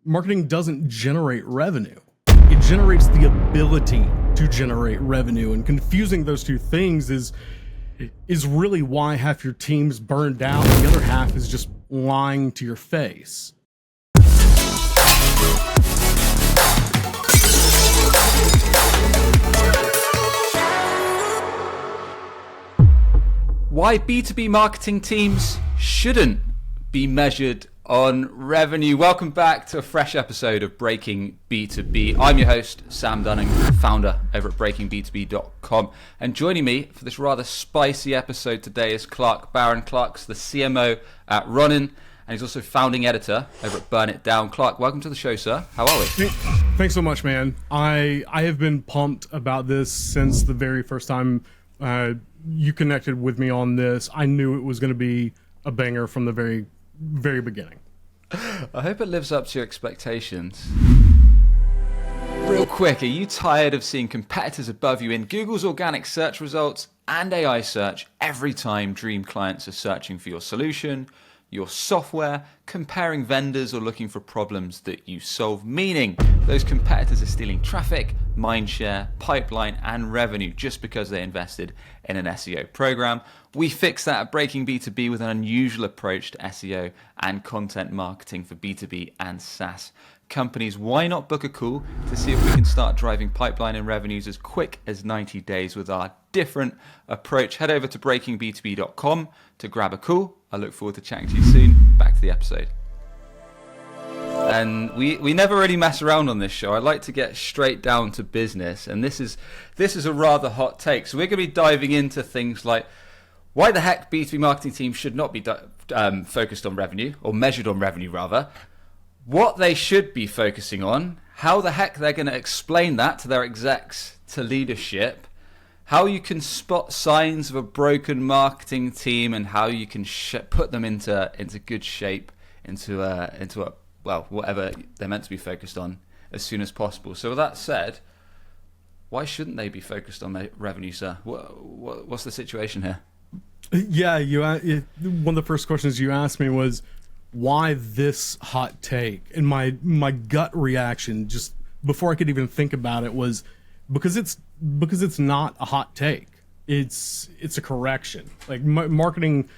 marketing doesn't generate revenue. It generates the ability to generate revenue, and confusing those two things is really why half your team's burned out and the other half is just lying to your face. Why B2B marketing teams shouldn't be measured on revenue. Welcome back to a fresh episode of Breaking B2B. I'm your host, Sam Dunning, founder over at breakingb2b.com. And joining me for this rather spicy episode today is Clark Barron. Clark's the CMO at Ronin, and he's also founding editor over at Burn It Down. Clark, welcome to the show, sir. How are we? Thanks so much, man. I have been pumped about this since the very first time you connected with me on this. I knew it was going to be a banger from the very beginning. I hope it lives up to your expectations. Real quick, are you tired of seeing competitors above you in Google's organic search results and AI search every time dream clients are searching for your solution, your software, comparing vendors, or looking for problems that you solve? Meaning those competitors are stealing traffic, mindshare, pipeline, and revenue just because they invested in an SEO program. We fix that at Breaking B2B with an unusual approach to SEO and content marketing for B2B and SaaS companies. Why not book a call to see if we can start driving pipeline and revenues as quick as 90 days with our different approach? Head over to breakingb2b.com to grab a call. I look forward to chatting to you soon. Back to the episode. And we never really mess around on this show. I like to get straight down to business, and this is a rather hot take. So we're going to be diving into things like why the heck B2B marketing teams should not be focused on revenue, or measured on revenue rather, what they should be focusing on, how the heck they're going to explain that to their execs, to leadership, how you can spot signs of a broken marketing team, and how you can put them into good shape, into a well, whatever they're meant to be focused on as soon as possible. So with that said, why shouldn't they be focused on revenue, sir? What's the situation here? Yeah, one of the first questions you asked me was, why this hot take? And my gut reaction, just before I could even think about it, was because it's not a hot take. It's a correction. Like marketing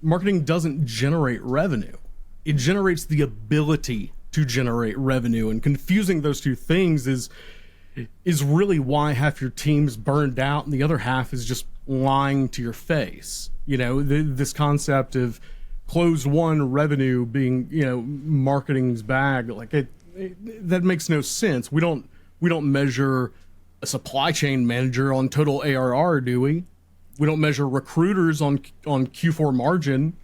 doesn't generate revenue. It generates the ability to generate revenue, and confusing those two things is really why half your team's burned out and the other half is just lying to your face. You know, this concept of closed won revenue being, marketing's bag, like that makes no sense. We don't measure a supply chain manager on total ARR, do we? We don't measure recruiters on Q4 margin.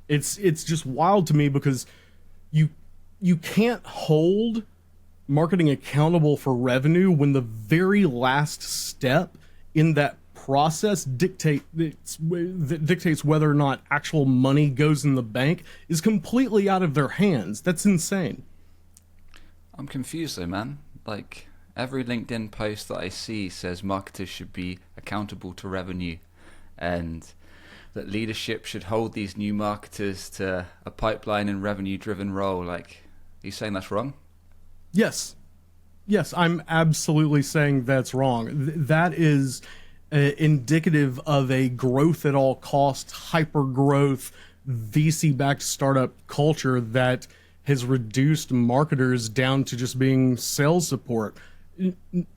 It's just wild to me, because you can't hold marketing accountable for revenue when the very last step in that process dictates whether or not actual money goes in the bank is completely out of their hands. That's insane. I'm confused though, man. Like, every LinkedIn post that I see says marketers should be accountable to revenue, and that leadership should hold these new marketers to a pipeline and revenue-driven role. Like, are you saying that's wrong? Yes, I'm absolutely saying that's wrong. That is indicative of a growth at all costs, hyper-growth, VC-backed startup culture that has reduced marketers down to just being sales support.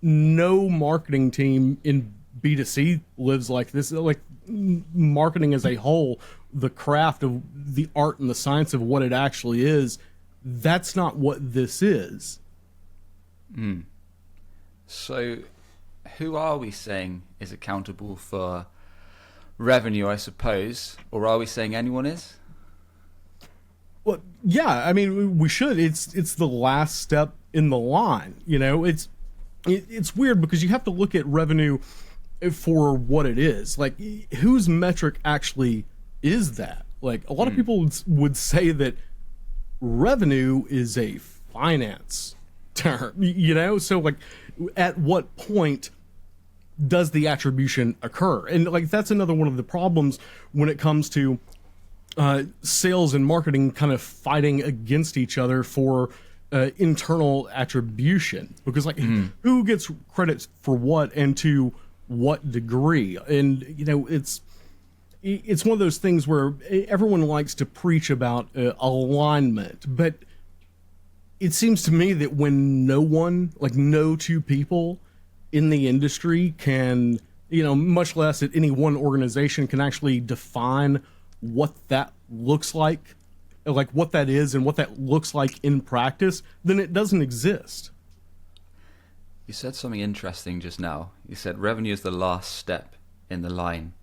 No marketing team in B2C lives like this. Like, marketing as a whole, the craft of the art and the science of what it actually is, that's not what this is. So who are we saying is accountable for revenue, I suppose? Or are we saying anyone is? Well, yeah, I mean, we should. It's the last step in the line. It's weird because you have to look at revenue for what it is. Like, whose metric actually is that? Like, a lot of people would say that revenue is a finance term, so like, at what point does the attribution occur? And like, that's another one of the problems when it comes to sales and marketing kind of fighting against each other for internal attribution, because like who gets credit for what and to what degree? And it's one of those things where everyone likes to preach about alignment, but it seems to me that when no two people in the industry can, much less at any one organization, can actually define what that looks like what that is and what that looks like in practice, then it doesn't exist. You said something interesting just now. You said revenue is the last step in the line.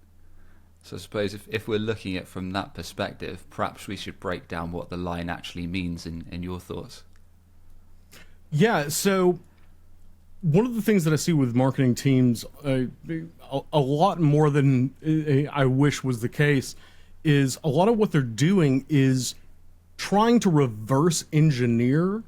So I suppose if we're looking at it from that perspective, perhaps we should break down what the line actually means in your thoughts. Yeah, so one of the things that I see with marketing teams, a lot more than I wish was the case, is a lot of what they're doing is trying to reverse engineer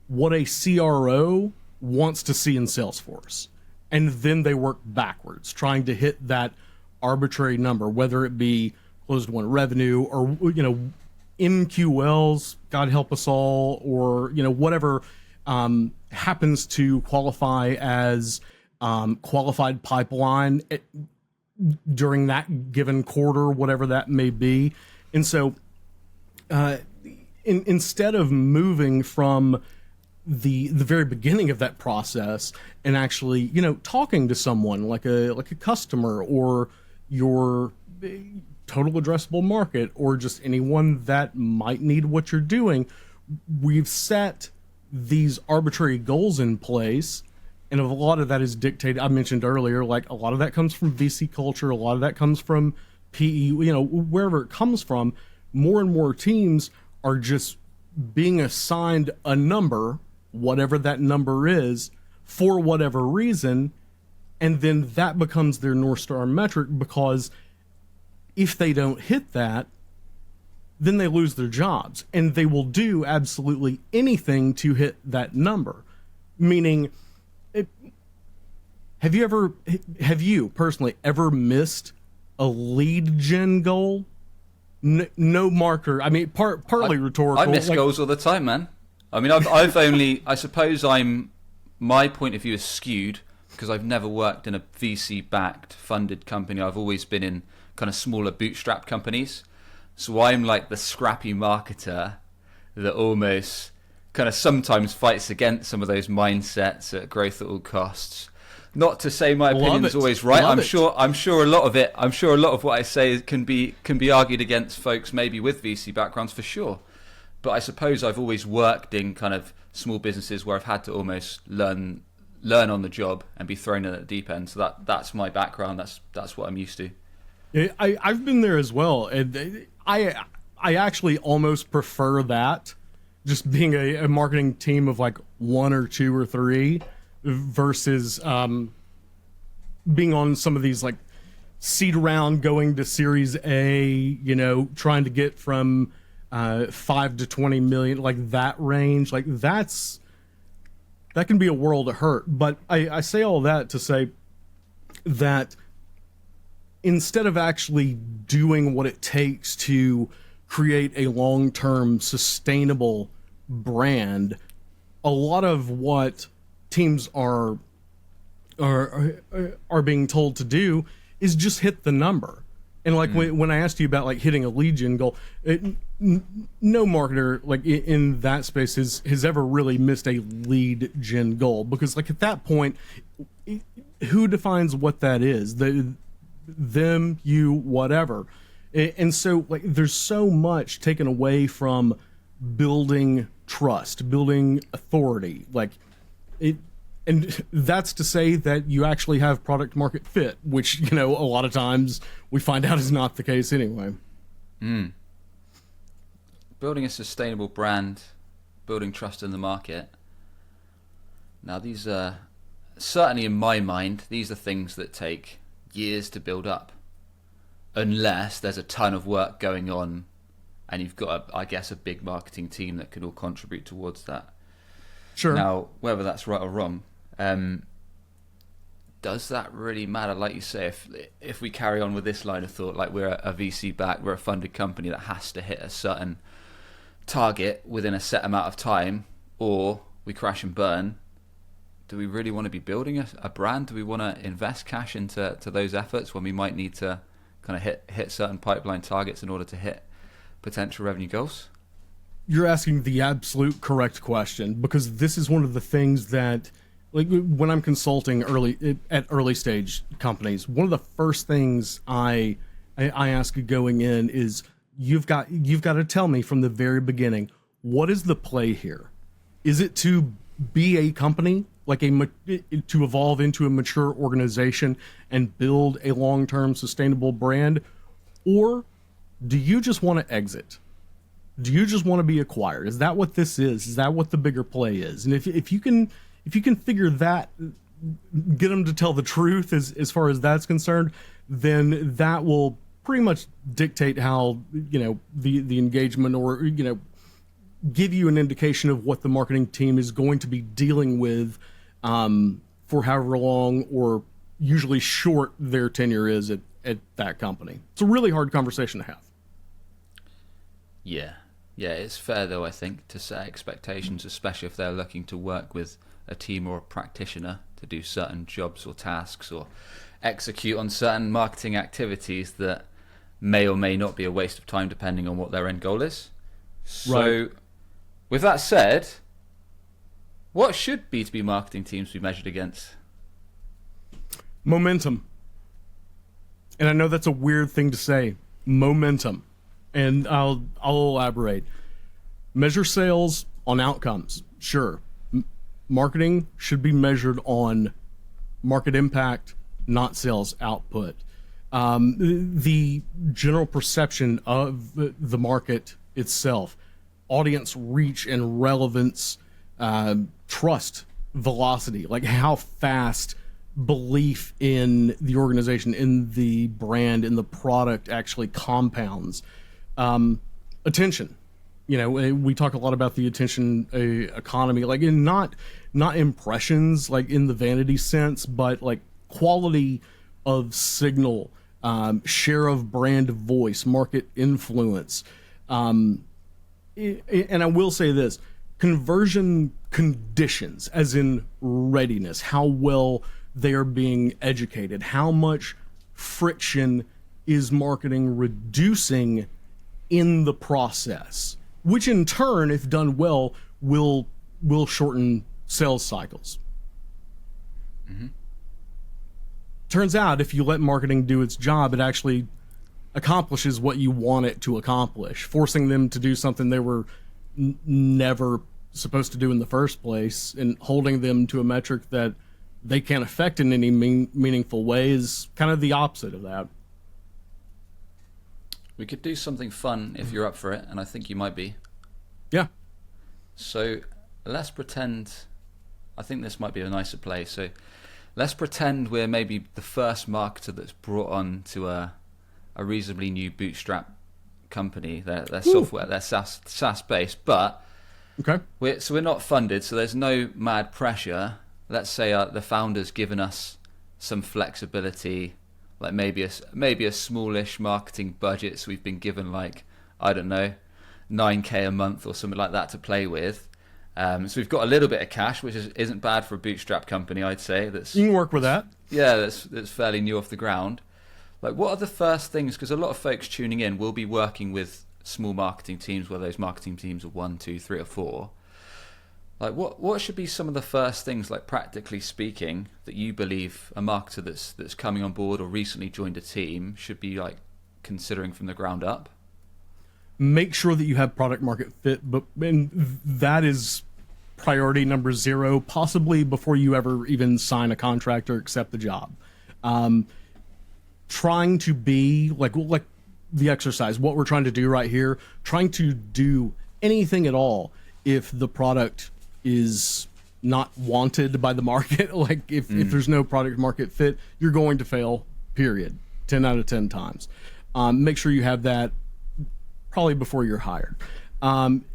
what a CRO wants to see in Salesforce. And then they work backwards, trying to hit that arbitrary number, whether it be closed won revenue or, MQLs, God help us all, or, whatever happens to qualify as qualified pipeline during that given quarter, whatever that may be. And so instead of moving from the very beginning of that process and actually, talking to someone like a customer or your total addressable market or just anyone that might need what you're doing, we've set these arbitrary goals in place. And a lot of that is dictated, I mentioned earlier, like a lot of that comes from VC culture, a lot of that comes from PE, wherever it comes from. More and more teams are just being assigned a number, whatever that number is, for whatever reason, and then that becomes their North Star metric, because if they don't hit that, then they lose their jobs, and they will do absolutely anything to hit that number. Meaning, have you personally ever missed a lead gen goal? No marker. I mean, partly rhetorical. I miss goals all the time, man. I mean, I suppose my point of view is skewed because I've never worked in a VC-backed funded company. I've always been in kind of smaller bootstrap companies. So I'm like the scrappy marketer that almost kind of sometimes fights against some of those mindsets at growth at all costs. Not to say my opinion is always right. I'm sure a lot of what I say can be argued against folks maybe with VC backgrounds for sure. But I suppose I've always worked in kind of small businesses where I've had to almost learn on the job and be thrown in at the deep end. So that's my background. That's what I'm used to. Yeah, I've been there as well, and I actually almost prefer that, just being a marketing team of like one or two or three, versus being on some of these like seed round going to Series A, trying to get from 5 to 20 million, like that range. Like that can be a world of hurt. But I say all that to say that instead of actually doing what it takes to create a long-term sustainable brand, a lot of what teams are being told to do is just hit the number. And like when I asked you about like hitting a lead gen goal, no marketer like in that space has ever really missed a lead gen goal, because like at that point, who defines what that is? Them, you, whatever. And so like there's so much taken away from building trust, building authority, like it. And that's to say that you actually have product market fit, which, a lot of times we find out is not the case anyway. Building a sustainable brand, building trust in the market. Now, these are, certainly in my mind, these are things that take years to build up, unless there's a ton of work going on and you've got, a big marketing team that can all contribute towards that. Sure. Now, whether that's right or wrong, does that really matter? Like you say, if we carry on with this line of thought, like we're a VC backed, we're a funded company that has to hit a certain target within a set amount of time, or we crash and burn, do we really want to be building a brand? Do we want to invest cash into those efforts when we might need to kind of hit certain pipeline targets in order to hit potential revenue goals? You're asking the absolute correct question, because this is one of the things that, like, when I'm consulting early stage companies, one of the first things I ask going in is, you've got to tell me from the very beginning, what is the play here? Is it to be a company, like to evolve into a mature organization and build a long-term sustainable brand? Or do you just want to exit? Do you just want to be acquired? Is that what this is? Is that what the bigger play is? And if you can figure that, get them to tell the truth as far as that's concerned, then that will pretty much dictate how, the engagement, or, give you an indication of what the marketing team is going to be dealing with for however long or usually short their tenure is at that company. It's a really hard conversation to have. Yeah, it's fair though, I think, to set expectations, especially if they're looking to work with a team or a practitioner to do certain jobs or tasks or execute on certain marketing activities that may or may not be a waste of time depending on what their end goal is. So, right. With that said, what should B2B marketing teams be measured against? Momentum. And I know that's a weird thing to say, momentum. And I'll elaborate. Measure sales on outcomes, sure. Marketing should be measured on market impact, not sales output. The general perception of the market itself, audience reach and relevance, trust, velocity, like how fast belief in the organization, in the brand, in the product actually compounds. Attention. We talk a lot about the attention economy, like in not impressions, like in the vanity sense, but like quality of signal, share of brand voice, market influence. And I will say this, conversion conditions, as in readiness, how well they are being educated, how much friction is marketing reducing in the process, which in turn, if done well, will shorten sales cycles. Mm-hmm. Turns out, if you let marketing do its job, it actually accomplishes what you want it to accomplish, forcing them to do something they were never supposed to do in the first place, and holding them to a metric that they can't affect in any meaningful way is kind of the opposite of that. We could do something fun if you're up for it, and I think you might be. Yeah. So let's pretend, I think this might be a nicer place. So let's pretend we're maybe the first marketer that's brought on to a reasonably new bootstrap company. They're software, they're SaaS based, but okay. We're not funded, so there's no mad pressure. Let's say the founder's given us some flexibility, like maybe a smallish marketing budget. So we've been given, like, I don't know, $9,000 a month or something like that to play with. So we've got a little bit of cash, which isn't bad for a bootstrap company, I'd say. You can work with that. Yeah, that's fairly new off the ground. Like, what are the first things? Because a lot of folks tuning in will be working with small marketing teams, where those marketing teams are 1, 2, 3, or 4. Like, what should be some of the first things, like practically speaking, that you believe a marketer that's coming on board or recently joined a team should be like considering from the ground up? Make sure that you have product market fit, and that is priority number 0, possibly before you ever even sign a contract or accept the job. Trying to be like the exercise, what we're trying to do right here, trying to do anything at all if the product is not wanted by the market. Like if there's no product market fit, you're going to fail, period. 10 out of 10 times. Make sure you have that probably before you're hired.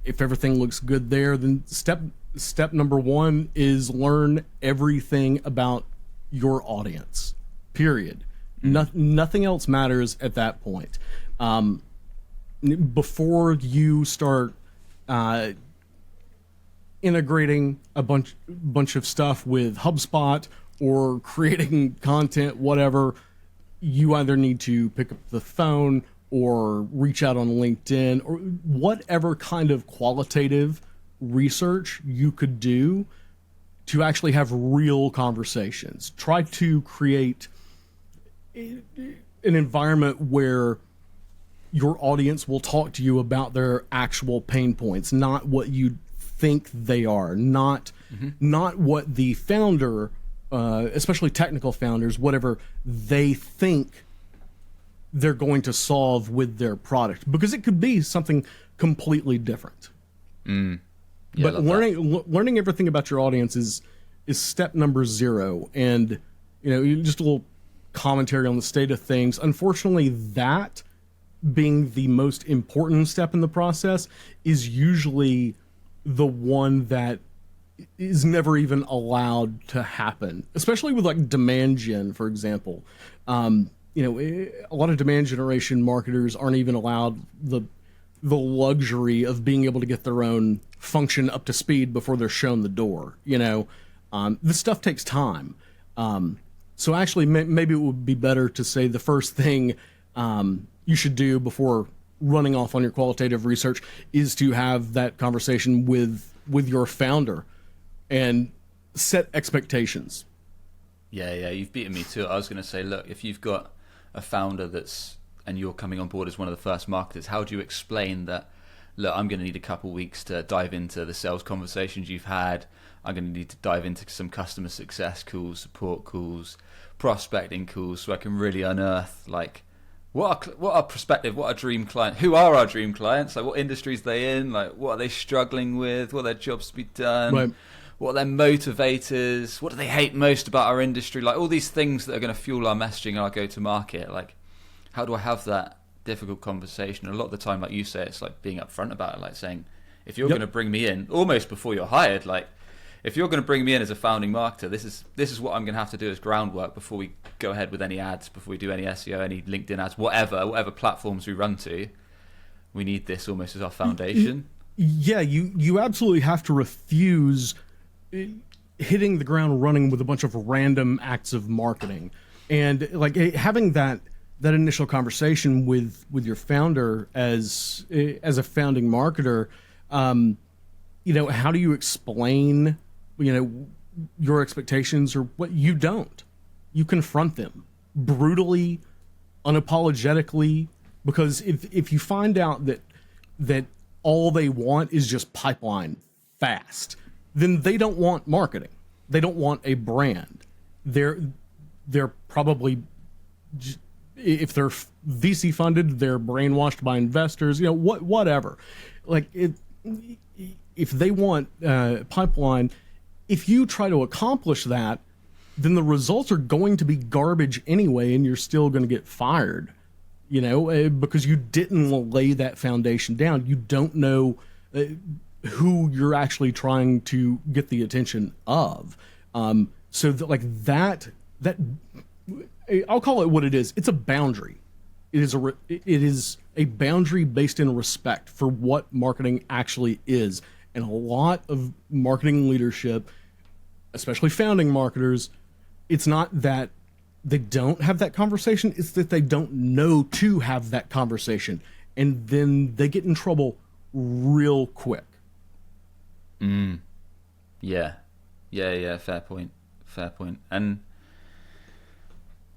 If everything looks good there, then step number 1 is learn everything about your audience, period. Nothing else matters at that point. Before you start integrating a bunch of stuff with HubSpot or creating content, whatever, you either need to pick up the phone or reach out on LinkedIn or whatever kind of qualitative research you could do to actually have real conversations. Try to create an environment where your audience will talk to you about their actual pain points, not what you think they are, not what the founder, especially technical founders, whatever they think they're going to solve with their product, because it could be something completely different. Yeah, but learning everything about your audience is step number 0. And just a little commentary on the state of things. Unfortunately, that being the most important step in the process is usually the one that is never even allowed to happen, especially with like demand gen, for example. A lot of demand generation marketers aren't even allowed the luxury of being able to get their own function up to speed before they're shown the door. This stuff takes time. So actually, maybe it would be better to say the first thing you should do before running off on your qualitative research is to have that conversation with your founder and set expectations. Yeah, you've beaten me to it. I was going to say, look, if you've got a founder and you're coming on board as one of the first marketers, how do you explain that, look, I'm going to need a couple weeks to dive into the sales conversations you've had. I'm going to need to dive into some customer success calls, support calls, prospecting calls, so I can really unearth like what are prospective, what are dream client, who are our dream clients, like what industries they in, like what are they struggling with, what are their jobs to be done, right. What are their motivators, what do they hate most about our industry, like all these things that are going to fuel our messaging and our go-to-market. Like, how do I have that difficult conversation? And a lot of the time, like you say, it's like being upfront about it, like saying, if you're going to bring me in almost before you're hired, like if you're going to bring me in as a founding marketer, this is what I'm going to have to do as groundwork before we go ahead with any ads, before we do any SEO, any LinkedIn ads, whatever platforms we run to. We need this almost as our foundation. Yeah, you absolutely have to refuse hitting the ground running with a bunch of random acts of marketing. And like having that initial conversation with your founder as a founding marketer, how do you explain your expectations or what you don't? You confront them brutally, unapologetically, because if you find out that all they want is just pipeline fast, then they don't want marketing. They don't want a brand. They're probably, if they're VC funded, they're brainwashed by investors. Whatever. Like if they want pipeline, if you try to accomplish that, then the results are going to be garbage anyway, and you're still going to get fired. Because you didn't lay that foundation down. You don't know who you're actually trying to get the attention of. So that I'll call it what it is. It's a boundary. It is a boundary based in respect for what marketing actually is. And a lot of marketing leadership, especially founding marketers, it's not that they don't have that conversation, it's that they don't know to have that conversation. And then they get in trouble real quick. Yeah. Fair point. And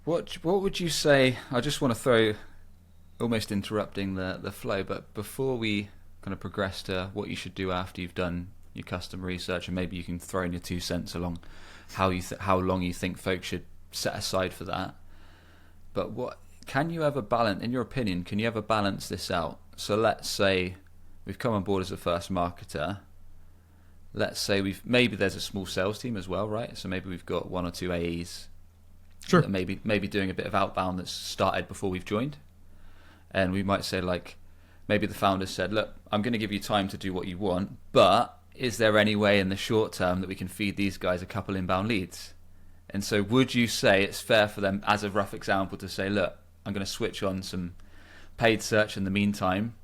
what would you say? I just want to throw, almost interrupting the flow, but before we kind of progress to what you should do after you've done your custom research, and maybe you can throw in your 2 cents along how long you think folks should set aside for that. But what can you ever balance, in your opinion, can you ever balance this out? So let's say we've come on board as a first marketer. Let's say maybe there's a small sales team as well, right? So maybe we've got 1 or 2 AEs. Sure. That maybe doing a bit of outbound that's started before we've joined. And we might say, like, maybe the founder said, look, I'm going to give you time to do what you want, but is there any way in the short term that we can feed these guys a couple inbound leads? And so would you say it's fair for them, as a rough example, to say, look, I'm going to switch on some paid search in the meantime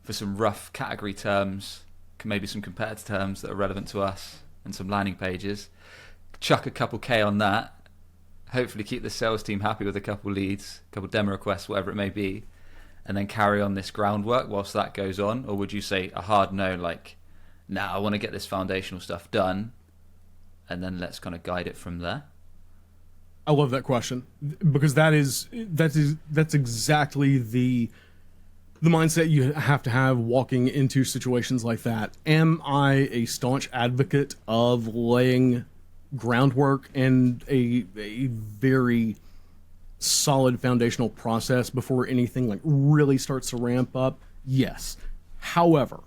for some rough category terms, maybe some competitor terms that are relevant to us and some landing pages, chuck a couple K on that, hopefully keep the sales team happy with a couple leads, a couple demo requests, whatever it may be, and then carry on this groundwork whilst that goes on? Or would you say a hard no, like, nah, I want to get this foundational stuff done, and then let's kind of guide it from there? I love that question, because that's exactly the mindset you have to have walking into situations like that. Am I a staunch advocate of laying groundwork and a very solid foundational process before anything like really starts to ramp up? Yes. However,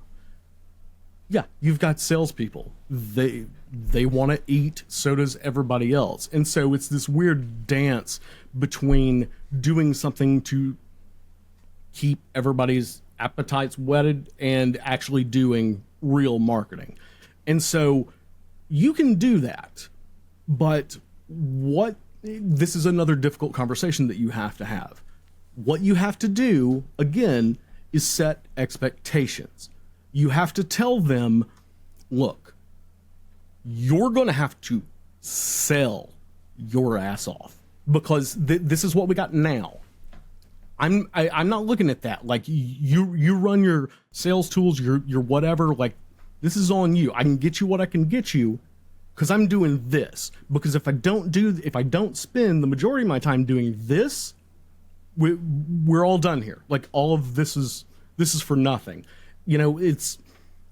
yeah, you've got salespeople. They want to eat, so does everybody else. And so it's this weird dance between doing something to keep everybody's appetites whetted and actually doing real marketing. And so you can do that, but this is another difficult conversation that you have to have. What you have to do, again, is set expectations. You have to tell them, look, you're going to have to sell your ass off, because this is what we got now. I'm not looking at that. Like, you run your sales tools, your whatever, like, this is on you. I can get you what I can get you, because I'm doing this. Because if I don't spend the majority of my time doing this, we're all done here. Like, all of this is for nothing. You know,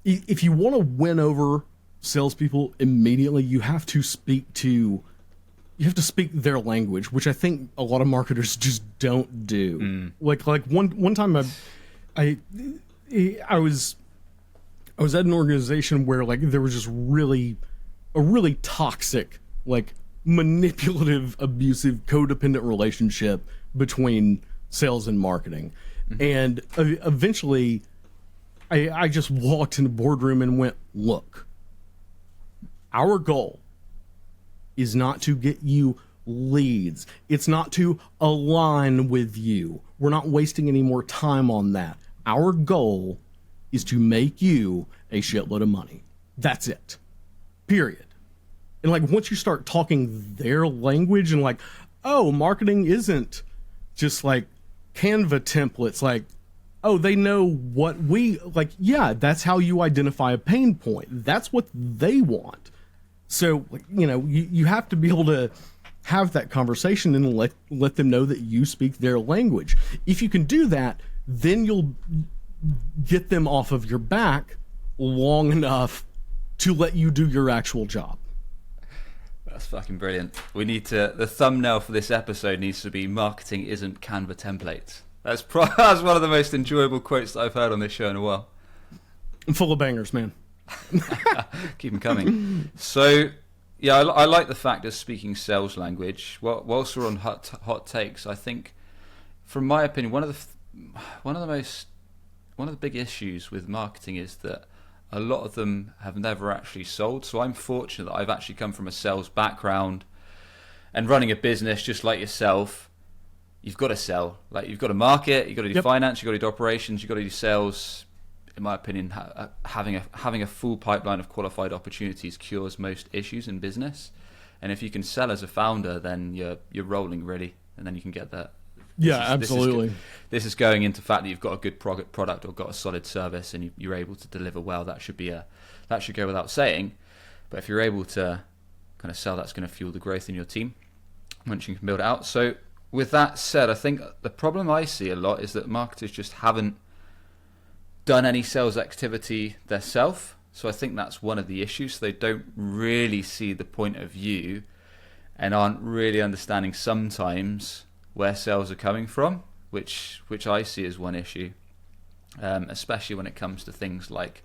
if you want to win over salespeople immediately, you have to speak their language, which I think a lot of marketers just don't do. Like one time I was at an organization where, like, there was just a really toxic, like, manipulative, abusive, codependent relationship between sales and marketing. And eventually I just walked in the boardroom and went, look, our goal is not to get you leads. It's not to align with you. We're not wasting any more time on that. Our goal is to make you a shitload of money. That's it. Period. And, like, once you start talking their language and, like, oh, marketing isn't just like Canva templates, like, oh, they know what we like. Yeah, that's how you identify a pain point. That's what they want. So, you know, you have to be able to have that conversation and let them know that you speak their language. If you can do that, then you'll get them off of your back long enough to let you do your actual job. That's fucking brilliant. The thumbnail for this episode needs to be "Marketing isn't Canva templates." That's one of the most enjoyable quotes that I've heard on this show in a while. I'm full of bangers, man. Keep them coming. So, yeah, I like the fact of speaking sales language. Well, whilst we're on hot takes, I think, from my opinion, one of the big issues with marketing is that a lot of them have never actually sold. So I'm fortunate that I've actually come from a sales background, and running a business just like yourself, you've got to sell. Like, you've got to market, you've got to do finance, you've got to do operations, you've got to do sales. In my opinion, having a full pipeline of qualified opportunities cures most issues in business. And if you can sell as a founder, then you're rolling really, and then you can get that. Absolutely. This is going into the fact that you've got a good product or got a solid service, and you're able to deliver well. That should go without saying. But if you're able to kind of sell, that's going to fuel the growth in your team once you can build it out. So with that said, I think the problem I see a lot is that marketers just haven't done any sales activity themselves. So I think that's one of the issues. They don't really see the point of view and aren't really understanding sometimes where sales are coming from, which I see as one issue, especially when it comes to things like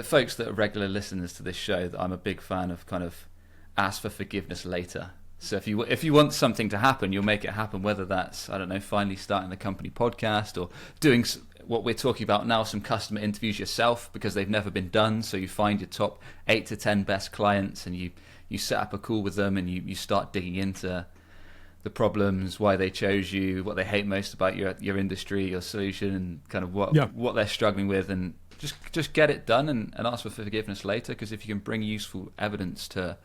folks that are regular listeners to this show, that I'm a big fan of kind of ask for forgiveness later. So if you want something to happen, you'll make it happen, whether that's, I don't know, finally starting the company podcast or doing what we're talking about now, some customer interviews yourself because they've never been done. So you find your top 8 to 10 best clients and you set up a call with them and you start digging into the problems, why they chose you, what they hate most about your industry, your solution, and kind of what they're struggling with. And just get it done and ask for forgiveness later. Because if you can bring useful evidence to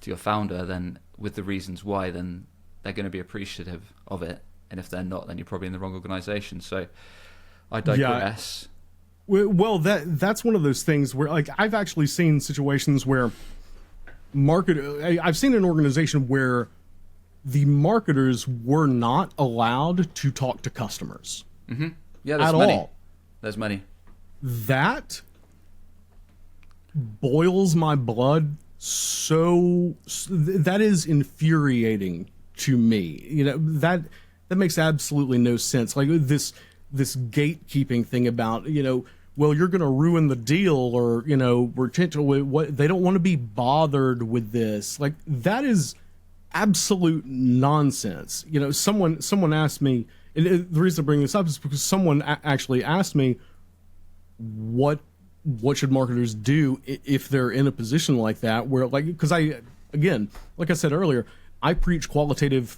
your founder, then with the reasons why, then they're going to be appreciative of it. And if they're not, then you're probably in the wrong organization. So I digress. Yeah. Well, that's one of those things where, like, I've actually seen situations where I've seen an organization where the marketers were not allowed to talk to customers. Mm-hmm. Yeah, there's at many. all. There's many. That boils my blood. So that is infuriating to me. You know, that makes absolutely no sense. Like this gatekeeping thing about, you know, well, you're going to ruin the deal, or, you know, what they don't want to be bothered with this. Like, that is absolute nonsense. You know, someone asked me, and the reason I bring this up is because someone actually asked me, what should marketers do if they're in a position like that, where, like, because again, like I said earlier, I preach qualitative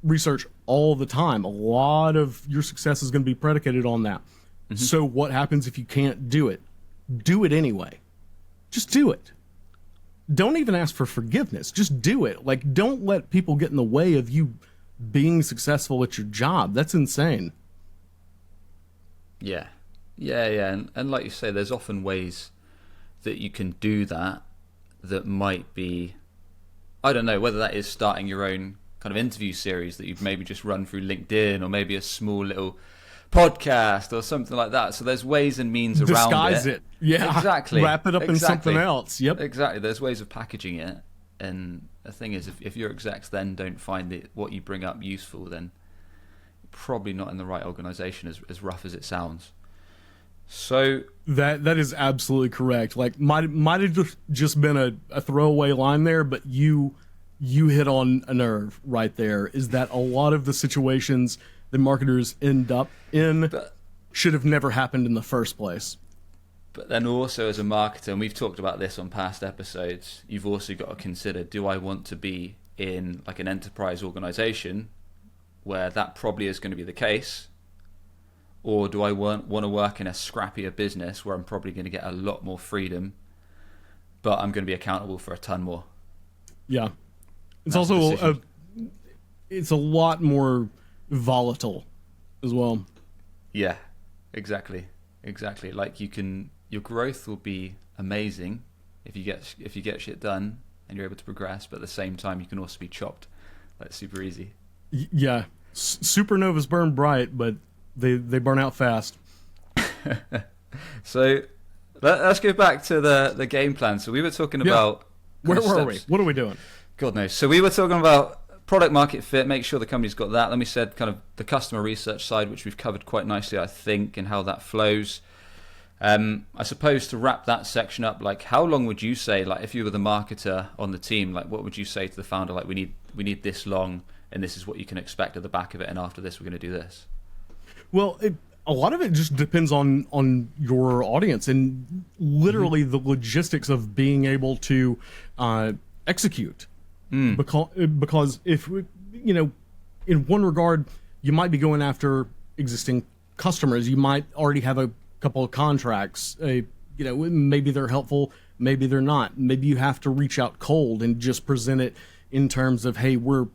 research all the time. A lot of your success is going to be predicated on that. Mm-hmm. So what happens if you can't do it? Do it anyway. Just do it. Don't even ask for forgiveness. Just do it. Like, don't let people get in the way of you being successful at your job. That's insane. Yeah. And like you say, there's often ways that you can do that might be, I don't know, whether that is starting your own kind of interview series that you've maybe just run through LinkedIn, or maybe a small little podcast or something like that. So there's ways and means around disguise it. Yeah, exactly. Wrap it up in something else. Yep, exactly. There's ways of packaging it. And the thing is, if your execs then don't find what you bring up useful, then you're probably not in the right organization, as rough as it sounds. So that is absolutely correct. Like, might have just been a throwaway line there, but you hit on a nerve right there. Is that a lot of the situations that marketers end up in should have never happened in the first place. But then also, as a marketer, and we've talked about this on past episodes, you've also got to consider, do I want to be in like an enterprise organization where that probably is going to be the case? Or do I want to work in a scrappier business where I'm probably going to get a lot more freedom, but I'm going to be accountable for a ton more? Yeah. It's also it's a lot more volatile as well. Yeah, exactly. Like, your growth will be amazing if you get shit done and you're able to progress, but at the same time you can also be chopped like super easy. Yeah. Supernovas burn bright, but they burn out fast. So let's go back to the game plan. So we were talking about where were we? What are we doing? God knows. So we were talking about product market fit, make sure the company's got that. Then we said kind of the customer research side, which we've covered quite nicely, I think, and how that flows. I suppose to wrap that section up, like, how long would you say, like, if you were the marketer on the team, like, what would you say to the founder? Like, we need this long, and this is what you can expect at the back of it, and after this we're going to do this. Well, a lot of it just depends on your audience and literally the logistics of being able to execute. Because if, you know, in one regard, you might be going after existing customers. You might already have a couple of contracts. You know, maybe they're helpful, maybe they're not. Maybe you have to reach out cold and just present it in terms of, hey, we're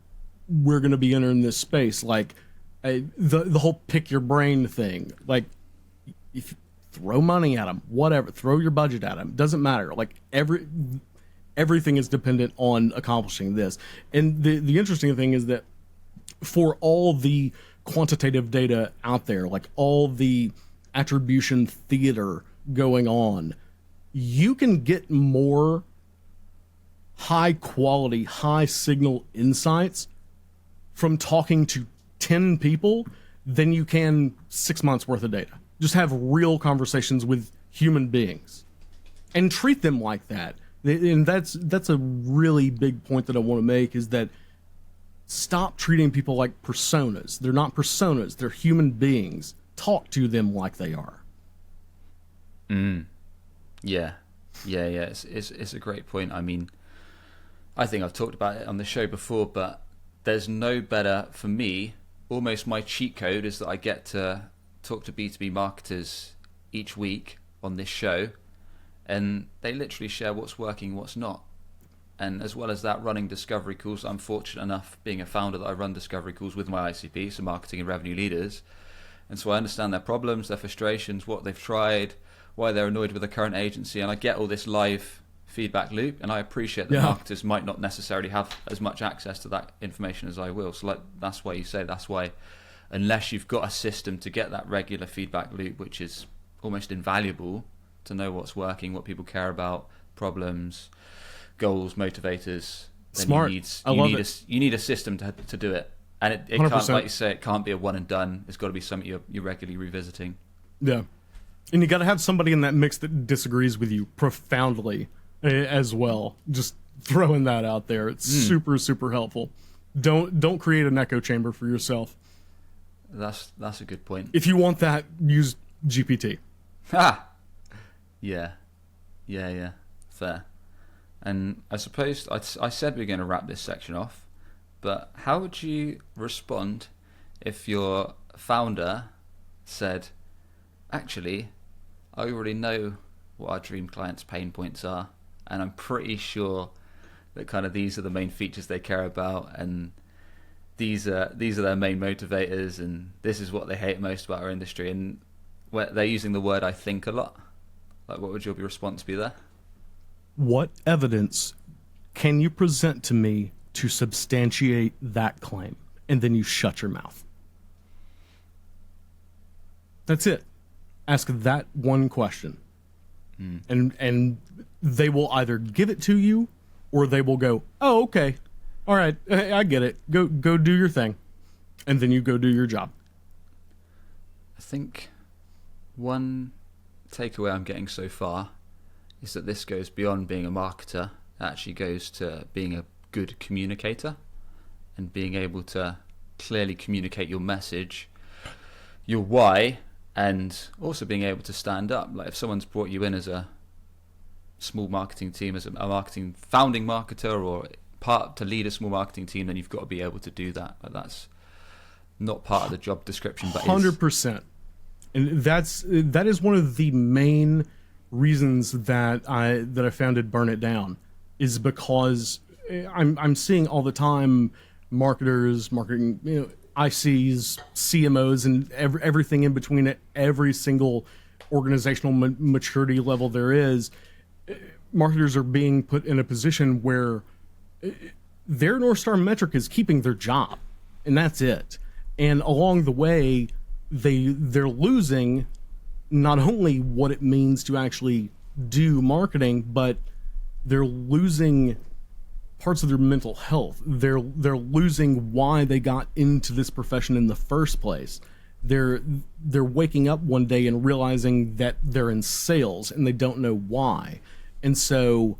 going to be entering this space. Like, the whole pick your brain thing. Like, if throw money at them, whatever, throw your budget at them, doesn't matter. Like, everything is dependent on accomplishing this. And the interesting thing is that for all the quantitative data out there, like all the attribution theater going on, you can get more high quality, high signal insights from talking to 10 people than you can 6 months worth of data. Just have real conversations with human beings and treat them like that. And that's a really big point that I want to make, is that stop treating people like personas. They're not personas. They're human beings. Talk to them like they are. Yeah. It's a great point. I mean, I think I've talked about it on the show before, but there's no better, for me, almost my cheat code is that I get to talk to B2B marketers each week on this show, and they literally share what's working, what's not. And as well as that, running discovery calls. I'm fortunate enough, being a founder, that I run discovery calls with my ICP, so marketing and revenue leaders. And so I understand their problems, their frustrations, what they've tried, why they're annoyed with the current agency, and I get all this live feedback loop, and I appreciate that marketers might not necessarily have as much access to that information as I will. So like, that's why unless you've got a system to get that regular feedback loop, which is almost invaluable to know what's working, what people care about, problems, goals, motivators, then Smart. you need a system to do it. And it can't, like you say, it can't be a one and done. It's got to be something you're regularly revisiting. Yeah. And you got to have somebody in that mix that disagrees with you profoundly as well. Just throwing that out there. It's super, super helpful. Don't create an echo chamber for yourself. That's a good point. If you want that, use GPT. Ha! Yeah. Fair. And I suppose I said we we're going to wrap this section off, but how would you respond if your founder said, actually, I already know what our dream clients' pain points are, and I'm pretty sure that kind of these are the main features they care about, and these are their main motivators, and this is what they hate most about our industry, and they're using the word "I think" a lot. Like, what would your response be there? What evidence can you present to me to substantiate that claim? And then you shut your mouth. That's it. Ask that one question. And they will either give it to you, or they will go, oh, okay. All right, I get it. Go do your thing. And then you go do your job. I think one takeaway I'm getting so far is that this goes beyond being a marketer. It actually goes to being a good communicator and being able to clearly communicate your message, your why, and also being able to stand up. Like, if someone's brought you in as a small marketing team, as a marketing founding marketer, or part to lead a small marketing team, then you've got to be able to do that. But that's not part of the job description, but 100%. And that is one of the main reasons that I founded Burn It Down, is because I'm seeing all the time marketers, marketing, ICs, CMOs, and everything in between at every single organizational maturity level there is. Marketers are being put in a position where their North Star metric is keeping their job, and that's it. And along the way, they're losing not only what it means to actually do marketing, but they're losing parts of their mental health. They're losing why they got into this profession in the first place. They're waking up one day and realizing that they're in sales and they don't know why. And so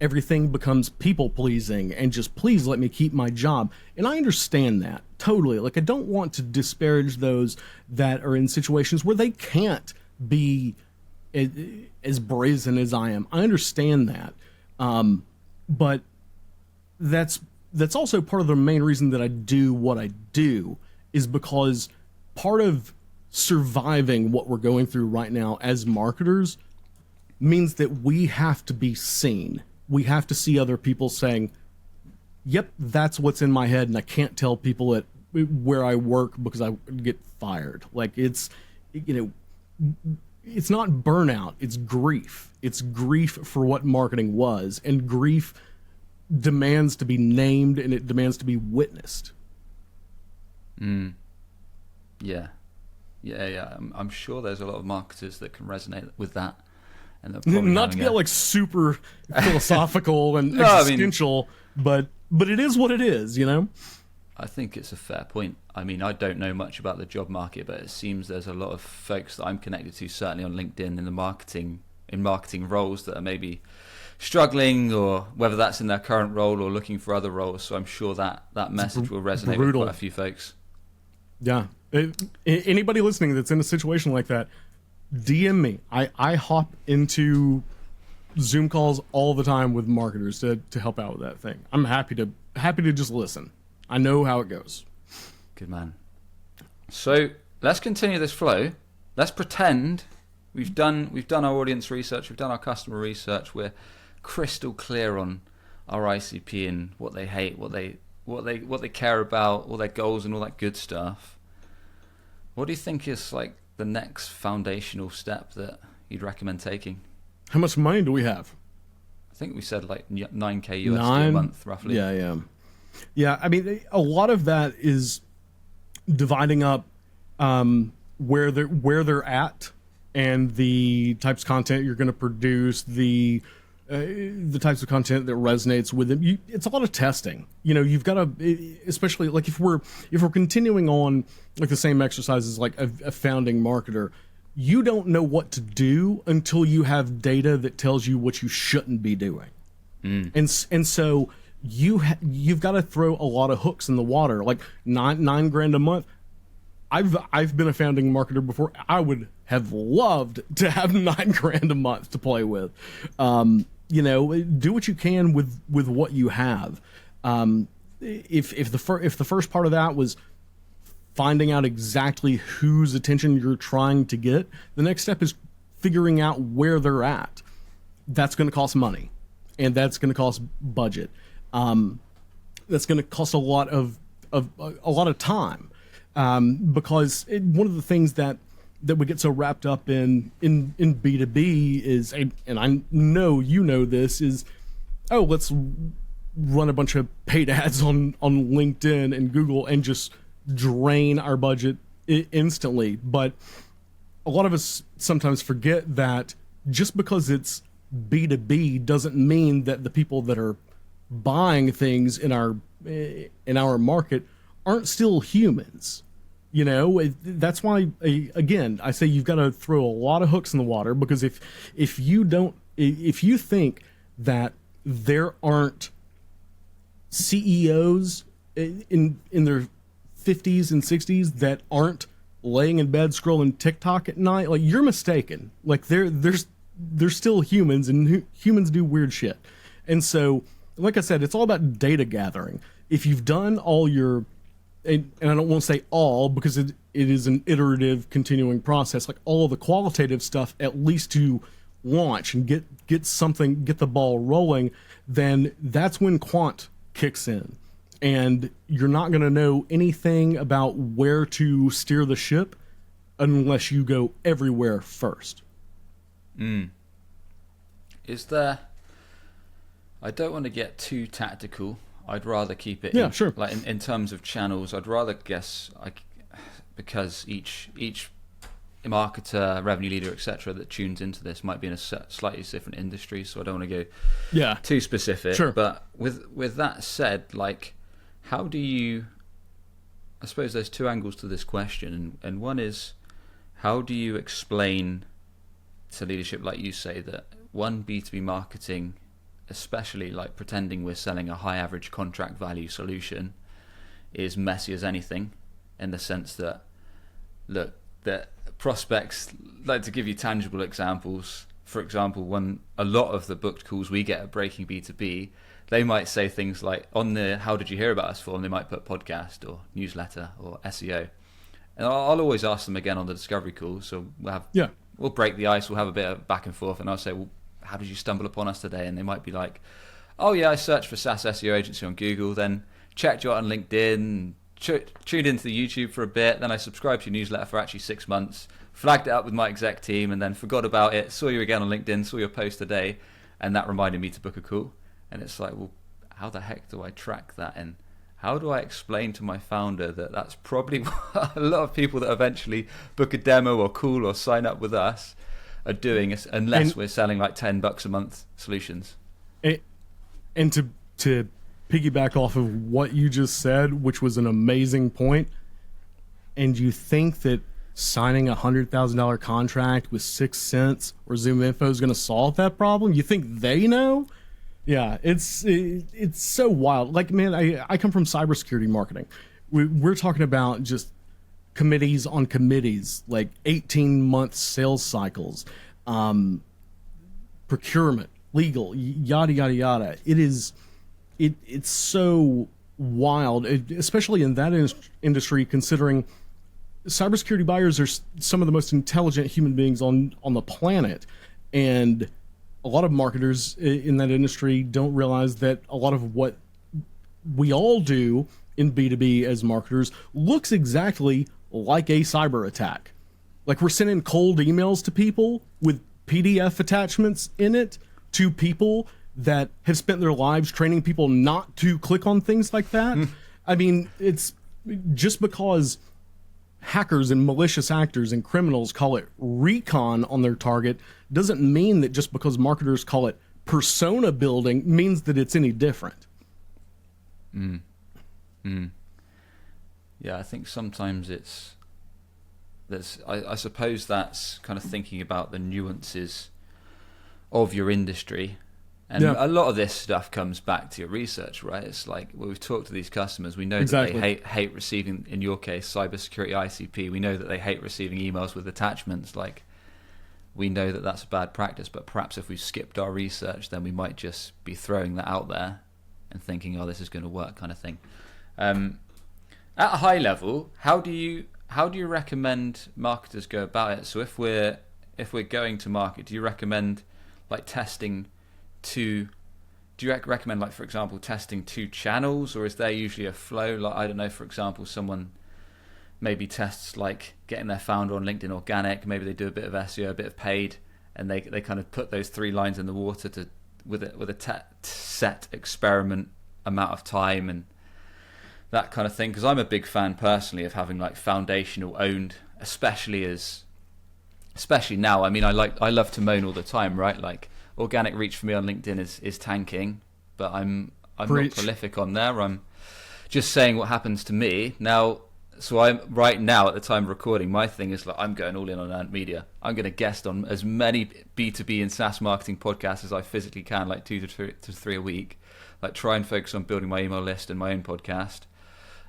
everything becomes people pleasing and just, please let me keep my job. And I understand that totally. Like, I don't want to disparage those that are in situations where they can't be as brazen as I am. I understand that. But that's also part of the main reason that I do what I do, is because part of surviving what we're going through right now as marketers means that we have to be seen. We have to see other people saying, yep, that's what's in my head, and I can't tell people at where I work because I get fired. Like, it's not burnout, it's grief. It's grief for what marketing was, and grief demands to be named, and it demands to be witnessed. Yeah. I'm sure there's a lot of marketers that can resonate with that. And not to get like super philosophical and existential, but it is what it is, I think it's a fair point. I mean, I don't know much about the job market, but it seems there's a lot of folks that I'm connected to, certainly on LinkedIn, in marketing roles, that are maybe struggling, or whether that's in their current role or looking for other roles. So I'm sure that message will resonate with quite a few folks. Yeah. Anybody listening that's in a situation like that, DM me. I hop into Zoom calls all the time with marketers to help out with that thing. I'm happy to just listen. I know how it goes. Good man. So let's continue this flow. Let's pretend we've done our audience research, we've done our customer research. We're crystal clear on our ICP and what they hate, what they care about, all their goals and all that good stuff. What do you think is like the next foundational step that you'd recommend taking? How much money do we have? I think we said like $9K USD a month, roughly. Yeah. I mean, a lot of that is dividing up where they're at and the types of content you're going to produce, the types of content that resonates with them. It's a lot of testing. You've got to, especially like if we're continuing on like the same exercises like a founding marketer, you don't know what to do until you have data that tells you what you shouldn't be doing. And so you've got to throw a lot of hooks in the water, like nine grand a month. I've been a founding marketer before. I would have loved to have 9 grand a month to play with. Do what you can with what you have. If the first part of that was finding out exactly whose attention you're trying to get, the next step is figuring out where they're at. That's going to cost money, and that's going to cost budget. That's going to cost a lot of time, because one of the things that we get so wrapped up in B2B is, and I know this, is, let's run a bunch of paid ads on LinkedIn and Google and just drain our budget instantly. But a lot of us sometimes forget that just because it's B2B doesn't mean that the people that are buying things in our market aren't still humans. That's why, again, I say you've got to throw a lot of hooks in the water, because if you think that there aren't CEOs in their 50s and 60s that aren't laying in bed scrolling TikTok at night, like, you're mistaken. Like, they're still humans, and humans do weird shit. And so, like I said, it's all about data gathering. If you've done all your, and I don't want to say all, because it is an iterative, continuing process, like all of the qualitative stuff, at least to launch and get the ball rolling, then that's when quant kicks in. And you're not going to know anything about where to steer the ship unless you go everywhere first. Is there... I don't want to get too tactical. I'd rather keep it sure. Like in terms of channels. I'd rather guess, because each marketer, revenue leader, etc., that tunes into this might be in a slightly different industry, so I don't want to go too specific. Sure. But with that said, like, how do you... I suppose there's two angles to this question, and one is, how do you explain to leadership, like you say, that one, B2B marketing, especially like pretending we're selling a high average contract value solution, is messy as anything, in the sense that, look, that prospects, like, to give you tangible examples, for example, when a lot of the booked calls we get at Breaking B2B, they might say things like, on the how did you hear about us form, they might put podcast or newsletter or SEO. And I'll always ask them again on the discovery call, so we'll break the ice, we'll have a bit of back and forth, and I'll say, well, how did you stumble upon us today? And they might be like, oh yeah, I searched for SaaS SEO agency on Google, then checked you out on LinkedIn, tuned into the YouTube for a bit, then I subscribed to your newsletter for actually 6 months, flagged it up with my exec team, and then forgot about it, saw you again on LinkedIn, saw your post today, and that reminded me to book a call. And it's like, well, how the heck do I track that? And how do I explain to my founder that that's probably what a lot of people that eventually book a demo or call or sign up with us are doing, unless we're selling like $10 a month solutions? And to piggyback off of what you just said, which was an amazing point, and you think that signing a $100,000 contract with 6 cents or Zoom Info is going to solve that problem? You think they know? Yeah, it's so wild. Like, man, I come from cybersecurity marketing. We're talking about just committees on committees, like 18-month sales cycles, procurement, legal, yada yada yada. It's so wild, especially in that industry, considering cybersecurity buyers are some of the most intelligent human beings on the planet, and a lot of marketers in that industry don't realize that a lot of what we all do in B2B as marketers looks exactly like a cyber attack. Like, we're sending cold emails to people with PDF attachments in it to people that have spent their lives training people not to click on things like that. I mean, it's just because hackers and malicious actors and criminals call it recon on their target doesn't mean that just because marketers call it persona building means that it's any different. Yeah, I think sometimes I suppose that's kind of thinking about the nuances of your industry. And a lot of this stuff comes back to your research, right? It's like, well, we've talked to these customers. We know that they hate receiving, in your case, cybersecurity ICP. We know that they hate receiving emails with attachments. Like, we know that that's a bad practice, but perhaps if we've skipped our research, then we might just be throwing that out there and thinking, oh, this is going to work, kind of thing. At a high level, how do you recommend marketers go about it? So if we're going to market, do you recommend like testing recommend, like, for example, testing 2 channels, or is there usually a flow? Like, I don't know, for example, someone maybe tests like getting their founder on LinkedIn organic, maybe they do a bit of SEO, a bit of paid, and they kind of put those 3 lines in the water with a set experiment amount of time and that kind of thing. Because I'm a big fan personally of having like foundational owned, especially now. I mean, I love to moan all the time, right? Like, organic reach for me on LinkedIn is tanking, but I'm not prolific on there. I'm just saying what happens to me now. So I'm right now at the time of recording, my thing is like, I'm going all in on earned media. I'm going to guest on as many B2B and SaaS marketing podcasts as I physically can, like 2 to 3 a week. Like, try and focus on building my email list and my own podcast,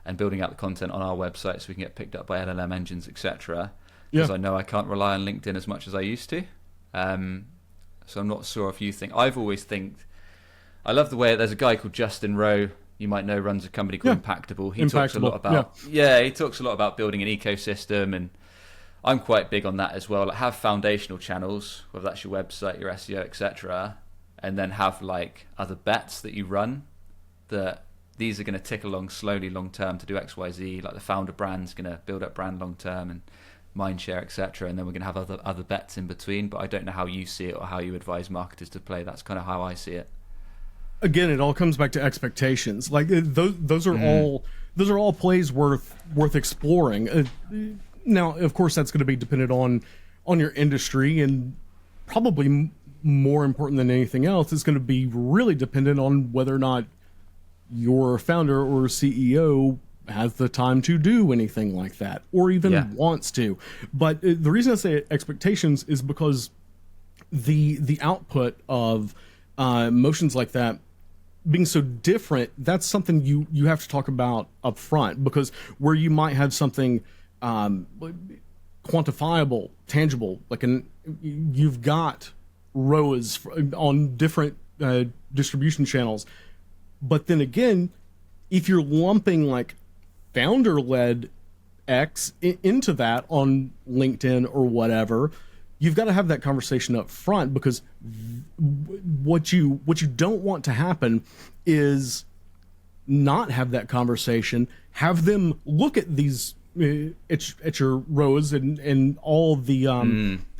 and building out the content on our website so we can get picked up by LLM engines, etc. Because I know I can't rely on LinkedIn as much as I used to. So I'm not sure if you think. I've always I love the way there's a guy called Justin Rowe, you might know, runs a company called Impactable. He talks a lot about he talks a lot about building an ecosystem, and I'm quite big on that as well. Like, have foundational channels, whether that's your website, your SEO, etc., and then have like other bets that you run that these are going to tick along slowly long term to do XYZ. Like, the founder brand's going to build up brand long term and mindshare, etc., and then we're going to have other bets in between. But I don't know how you see it or how you advise marketers to play. That's kind of how I see it. Again, it all comes back to expectations. Like, those are all plays worth exploring. Now, of course, that's going to be dependent on your industry, and probably more important than anything else, it's going to be really dependent on whether or not your founder or CEO has the time to do anything like that, or even wants to. But the reason I say expectations is because the output of motions like that being so different, that's something you have to talk about up front, because where you might have something quantifiable, tangible, like you've got ROAS on different distribution channels. But then again, if you're lumping like founder-led X into that on LinkedIn or whatever, you've got to have that conversation up front, because what you don't want to happen is not have that conversation, have them look at these at your rows and all the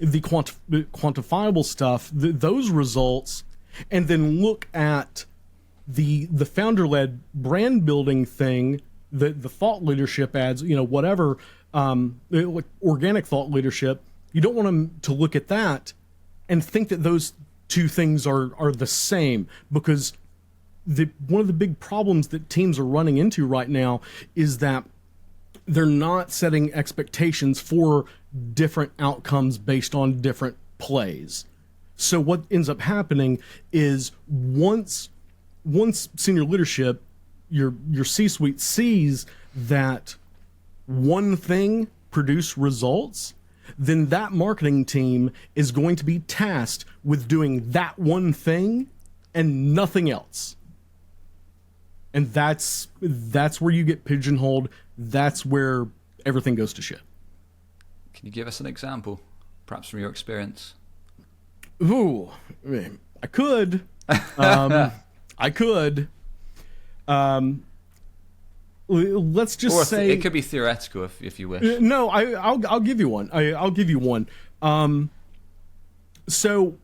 quantifiable stuff, those results, and then look at the founder-led brand building thing, the thought leadership ads, whatever, like organic thought leadership. You don't want them to look at that and think that those two things are the same, because one of the big problems that teams are running into right now is that they're not setting expectations for different outcomes based on different plays. So what ends up happening is once senior leadership, your C-suite sees that one thing produce results, then that marketing team is going to be tasked with doing that one thing and nothing else. And that's where you get pigeonholed. That's where everything goes to shit. Can you give us an example, perhaps from your experience? Ooh, I could. I could. Let's just say it could be theoretical if you wish. No, I'll give you one. I'll give you one. So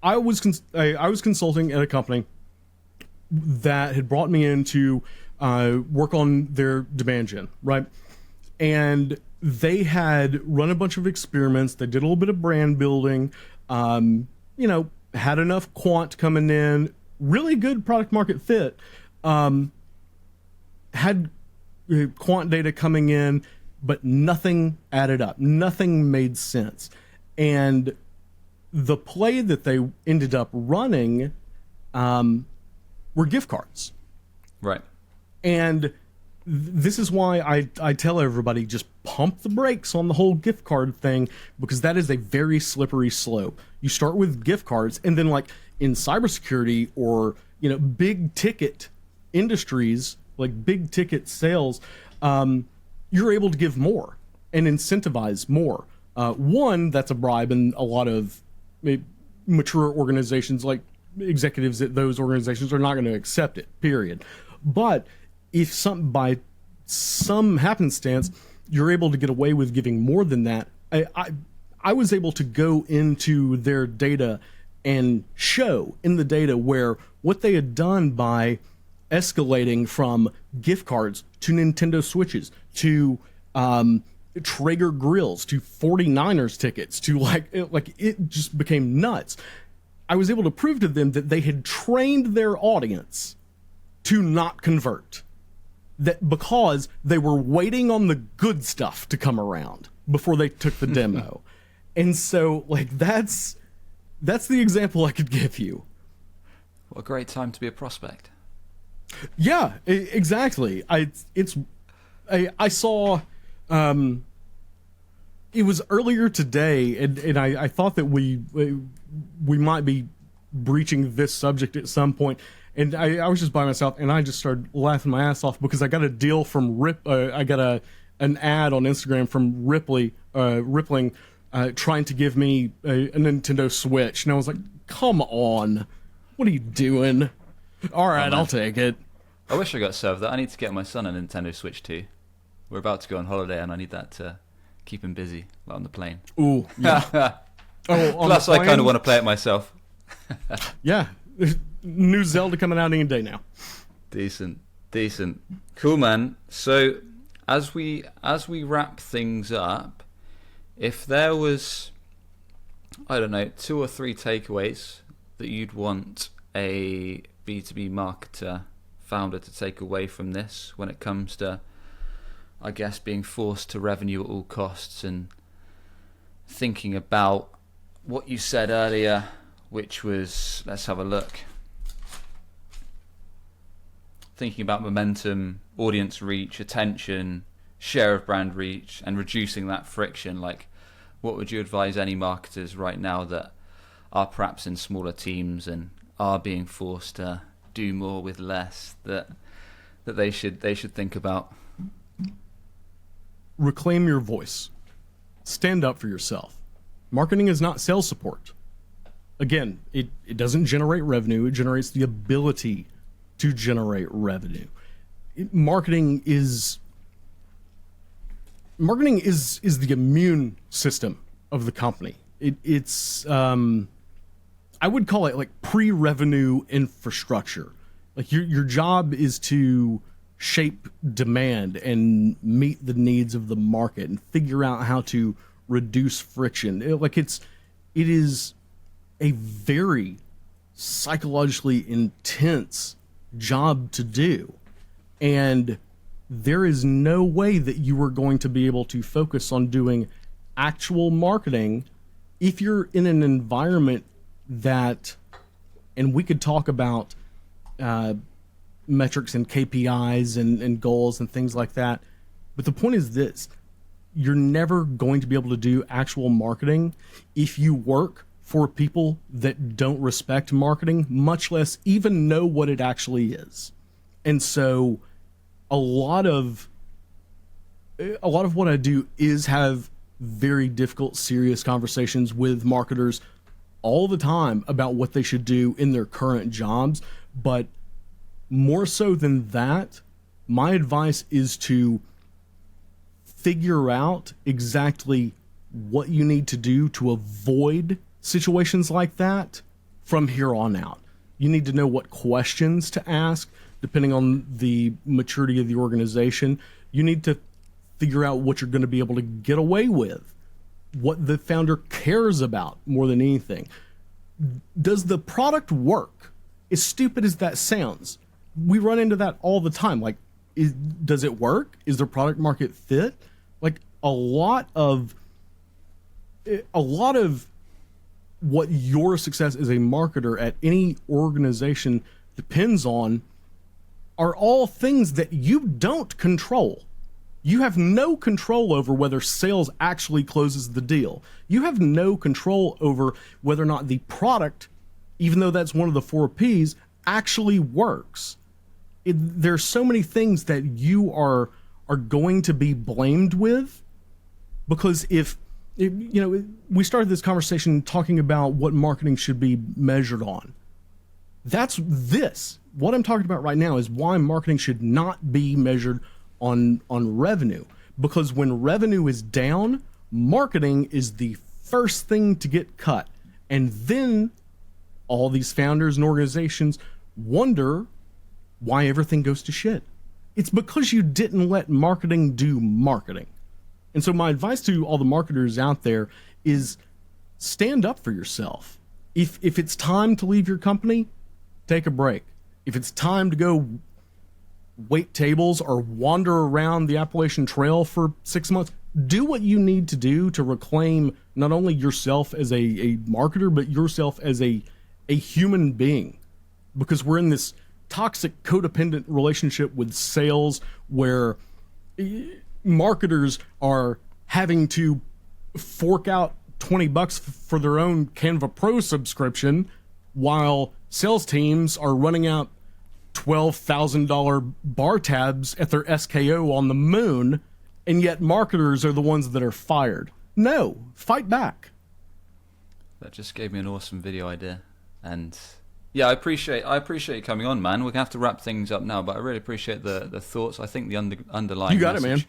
I was consulting at a company that had brought me in to work on their demand gen, right? And they had run a bunch of experiments. They did a little bit of brand building, had enough quant coming in, really good product market fit, had quant data coming in, but nothing added up. Nothing made sense. And the play that they ended up running were gift cards. Right. And this is why I tell everybody, just pump the brakes on the whole gift card thing, because that is a very slippery slope. You start with gift cards, and then like in cybersecurity or big ticket industries, like big ticket sales, you're able to give more and incentivize more. One, that's a bribe, and a lot of mature organizations, like executives at those organizations, are not going to accept it, period. But if by some happenstance you're able to get away with giving more than that, I was able to go into their data and show in the data where what they had done by escalating from gift cards to Nintendo Switches to Traeger grills to 49ers tickets to it just became nuts. I was able to prove to them that they had trained their audience to not convert, that because they were waiting on the good stuff to come around before they took the demo. And so that's the example I could give you. What a great time to be a prospect. Yeah, exactly. I saw it was earlier today, and I thought that we might be breaching this subject at some point. And I was just by myself, and I just started laughing my ass off because I got a deal from I got an ad on Instagram from Rippling, trying to give me a Nintendo Switch, and I was like, "Come on, what are you doing?" All right, I'll take it. I wish I got served that. I need to get my son a Nintendo Switch too. We're about to go on holiday, and I need that to keep him busy on the plane. Ooh, yeah. Plus, I kind of want to play it myself. Yeah. New Zelda coming out any day now. Decent. Cool, man. So as we wrap things up, if there was, I don't know, 2 or 3 takeaways that you'd want a B2B marketer founder to take away from this when it comes to, I guess, being forced to revenue at all costs and thinking about what you said earlier, which was, let's have a look. Thinking about momentum, audience reach, attention, share of brand reach, and reducing that friction. Like, what would you advise any marketers right now that are perhaps in smaller teams and are being forced to do more with less that they should think about? Reclaim your voice. Stand up for yourself. Marketing is not sales support. Again, it doesn't generate revenue. It generates the ability to generate revenue. Marketing is the immune system of the company. It's I would call it like pre-revenue infrastructure. Like your job is to shape demand and meet the needs of the market and figure out how to reduce friction. It is a very psychologically intense job to do, and there is no way that you are going to be able to focus on doing actual marketing if you're in an environment that, and we could talk about metrics and KPIs and goals and things like that, but the point is this: you're never going to be able to do actual marketing if you work for people that don't respect marketing, much less even know what it actually is. And so a lot of what I do is have very difficult, serious conversations with marketers all the time about what they should do in their current jobs. But more so than that, my advice is to figure out exactly what you need to do to avoid situations like that from here on out. You need to know what questions to ask, depending on the maturity of the organization. You need to figure out what you're going to be able to get away with, what the founder cares about more than anything. Does the product work? As stupid as that sounds, we run into that all the time. Like, does it work? Is there product market fit? Like, a lot of what your success as a marketer at any organization depends on are all things that you don't control. You have no control over whether sales actually closes the deal. You have no control over whether or not the product, even though that's one of the 4 Ps, actually works. There's so many things that you are going to be blamed with, because we started this conversation talking about what marketing should be measured on. That's this. What I'm talking about right now is why marketing should not be measured on revenue. Because when revenue is down, marketing is the first thing to get cut. And then all these founders and organizations wonder why everything goes to shit. It's because you didn't let marketing do marketing. And so my advice to all the marketers out there is stand up for yourself. If it's time to leave your company, take a break. If it's time to go wait tables or wander around the Appalachian Trail for 6 months, do what you need to do to reclaim not only yourself as a marketer, but yourself as a human being. Because we're in this toxic codependent relationship with sales where marketers are having to fork out $20 for their own Canva Pro subscription, while sales teams are running out $12,000 bar tabs at their SKO on the moon, and yet marketers are the ones that are fired. No, fight back. That just gave me an awesome video idea. And yeah, I appreciate you coming on, man. We're gonna have to wrap things up now, but I really appreciate the thoughts. I think the underlying you got message, it, man.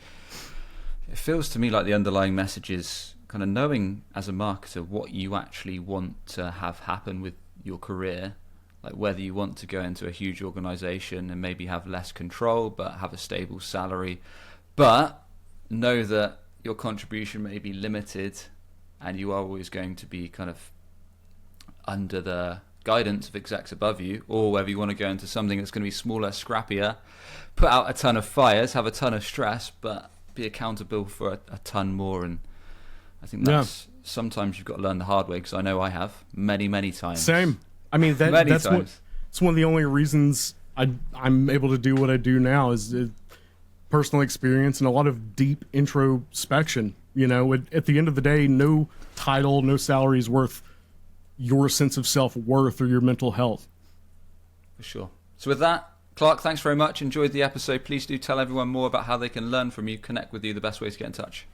It feels to me like the underlying message is kind of knowing as a marketer what you actually want to have happen with your career, like whether you want to go into a huge organization and maybe have less control but have a stable salary, but know that your contribution may be limited and you are always going to be kind of under the guidance of execs above you, or whether you want to go into something that's going to be smaller, scrappier, put out a ton of fires, have a ton of stress, but be accountable for a ton more. And I think that's sometimes you've got to learn the hard way, because I know I have many times. Same. I mean, that's it's one of the only reasons I'm able to do what I do now is personal experience and a lot of deep introspection. At the end of the day, no title, no salary is worth your sense of self-worth or your mental health. For sure. So with that, Clark, thanks very much. Enjoyed the episode. Please do tell everyone more about how they can learn from you, connect with you, the best way to get in touch.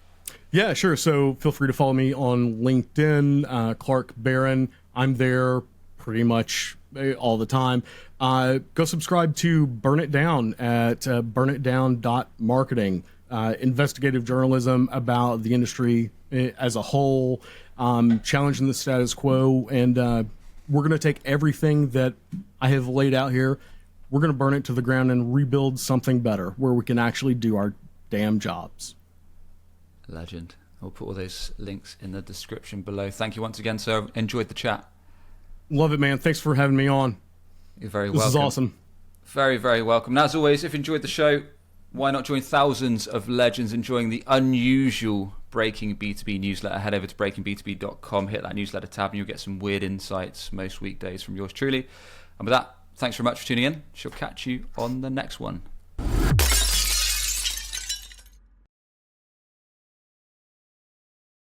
Yeah, sure. So feel free to follow me on LinkedIn, Clark Barron. I'm there pretty much all the time. Go subscribe to Burn It Down at burnitdown.marketing. Investigative journalism about the industry as a whole, challenging the status quo. And we're going to take everything that I have laid out here. We're going to burn it to the ground and rebuild something better where we can actually do our damn jobs. Legend. I'll put all those links in the description below. Thank you once again, sir. Enjoyed the chat. Love it, man. Thanks for having me on. You're very welcome. This is awesome. Very, very welcome. And as always, if you enjoyed the show, why not join thousands of legends enjoying the unusual Breaking B2B newsletter? Head over to breakingb2b.com, hit that newsletter tab, and you'll get some weird insights most weekdays from yours truly. And with that, thanks very much for tuning in. She'll catch you on the next one.